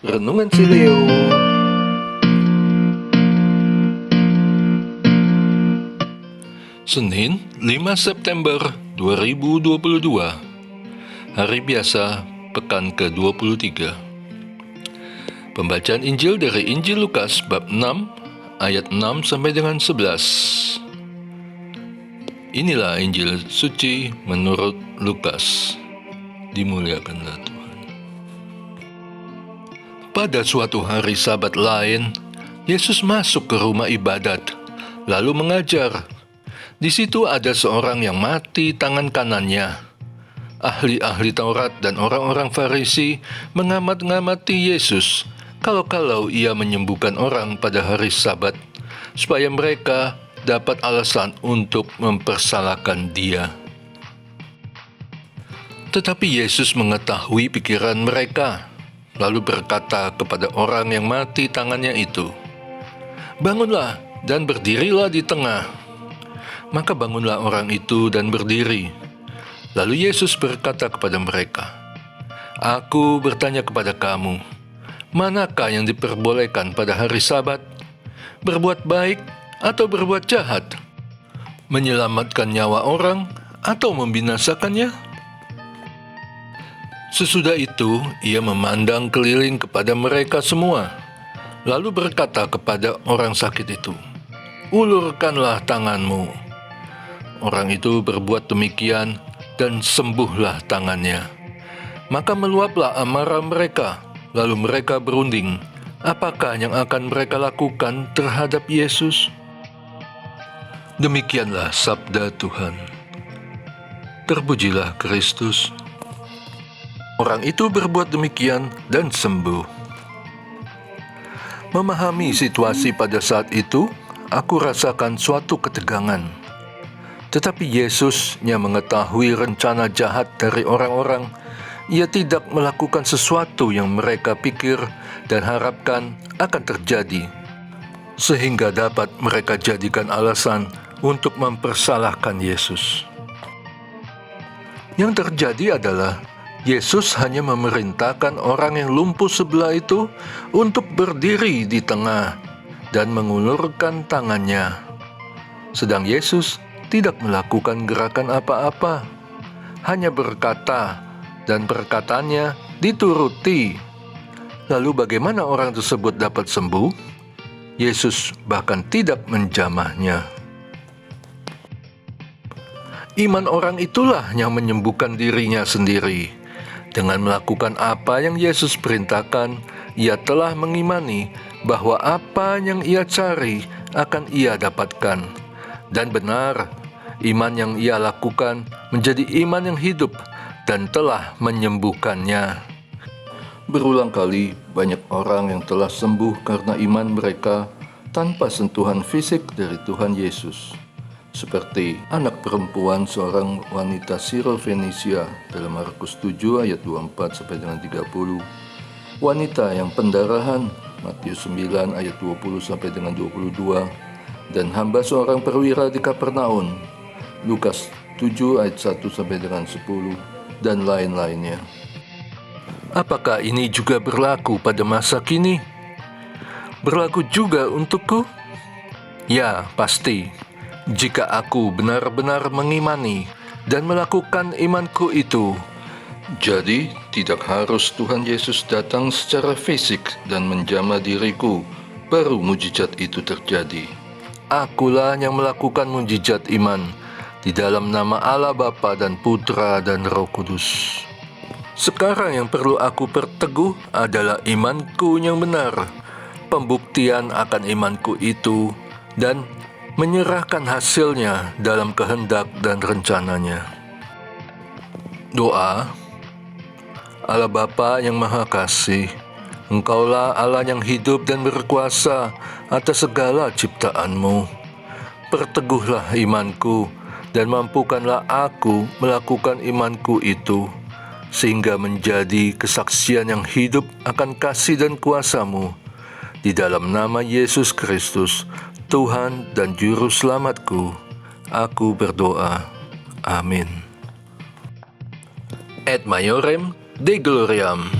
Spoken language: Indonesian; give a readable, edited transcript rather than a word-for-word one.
Renungan si Leo. Senin, 5 September 2022. Hari biasa, pekan ke-23. Pembacaan Injil dari Injil Lukas bab 6 ayat 6 sampai dengan 11. Inilah Injil suci menurut Lukas. Dimuliakanlah Tuhan. Pada suatu hari Sabat lain, Yesus masuk ke rumah ibadat, lalu mengajar. Di situ ada seorang yang mati tangan kanannya. Ahli-ahli Taurat dan orang-orang Farisi mengamat-ngamati Yesus, kalau-kalau ia menyembuhkan orang pada hari Sabat, supaya mereka dapat alasan untuk mempersalahkan dia. Tetapi Yesus mengetahui pikiran mereka, lalu berkata kepada orang yang mati tangannya itu, "Bangunlah dan berdirilah di tengah." Maka bangunlah orang itu dan berdiri. Lalu Yesus berkata kepada mereka, "Aku bertanya kepada kamu, manakah yang diperbolehkan pada hari Sabat? Berbuat baik atau berbuat jahat? Menyelamatkan nyawa orang atau membinasakannya?" Sesudah itu, ia memandang keliling kepada mereka semua, lalu berkata kepada orang sakit itu, "Ulurkanlah tanganmu." Orang itu berbuat demikian, dan sembuhlah tangannya. Maka meluaplah amarah mereka, lalu mereka berunding, apakah yang akan mereka lakukan terhadap Yesus? Demikianlah sabda Tuhan. Terpujilah Kristus. Orang itu berbuat demikian dan sembuh. Memahami situasi pada saat itu, aku rasakan suatu ketegangan. Tetapi Yesusnya mengetahui rencana jahat dari orang-orang. Ia tidak melakukan sesuatu yang mereka pikir dan harapkan akan terjadi, sehingga dapat mereka jadikan alasan untuk mempersalahkan Yesus. Yang terjadi adalah Yesus hanya memerintahkan orang yang lumpuh sebelah itu untuk berdiri di tengah dan mengulurkan tangannya. Sedang Yesus tidak melakukan gerakan apa-apa, hanya berkata dan perkataannya dituruti. Lalu bagaimana orang tersebut dapat sembuh? Yesus bahkan tidak menjamahnya. Iman orang itulah yang menyembuhkan dirinya sendiri. Dengan melakukan apa yang Yesus perintahkan, ia telah mengimani bahwa apa yang ia cari akan ia dapatkan. Dan benar, iman yang ia lakukan menjadi iman yang hidup dan telah menyembuhkannya. Berulang kali banyak orang yang telah sembuh karena iman mereka tanpa sentuhan fisik dari Tuhan Yesus. Seperti anak perempuan seorang wanita Siro-Fenisia dalam Markus 7 ayat 24 sampai dengan 30. Wanita yang pendarahan Matius 9 ayat 20 sampai dengan 22. Dan hamba seorang perwira di Kapernaum Lukas 7 ayat 1 sampai dengan 10 dan lain-lainnya. Apakah ini juga berlaku pada masa kini? Berlaku juga untukku? Ya, pasti. Jika aku benar-benar mengimani dan melakukan imanku itu. Jadi, tidak harus Tuhan Yesus datang secara fisik dan menjamah diriku, baru mujizat itu terjadi. Akulah yang melakukan mujizat iman di dalam nama Allah Bapa dan Putra dan Roh Kudus. Sekarang yang perlu aku perteguh adalah imanku yang benar, pembuktian akan imanku itu, dan menyerahkan hasilnya dalam kehendak dan rencananya. Doa. Allah Bapa yang Maha Kasih, Engkaulah Allah yang hidup dan berkuasa atas segala ciptaan-Mu. Perteguhlah imanku dan mampukanlah aku melakukan imanku itu, sehingga menjadi kesaksian yang hidup akan kasih dan kuasa-Mu. Di dalam nama Yesus Kristus, Tuhan dan Juru Selamatku, aku berdoa. Amin. Et Maiorem Dei Gloriam.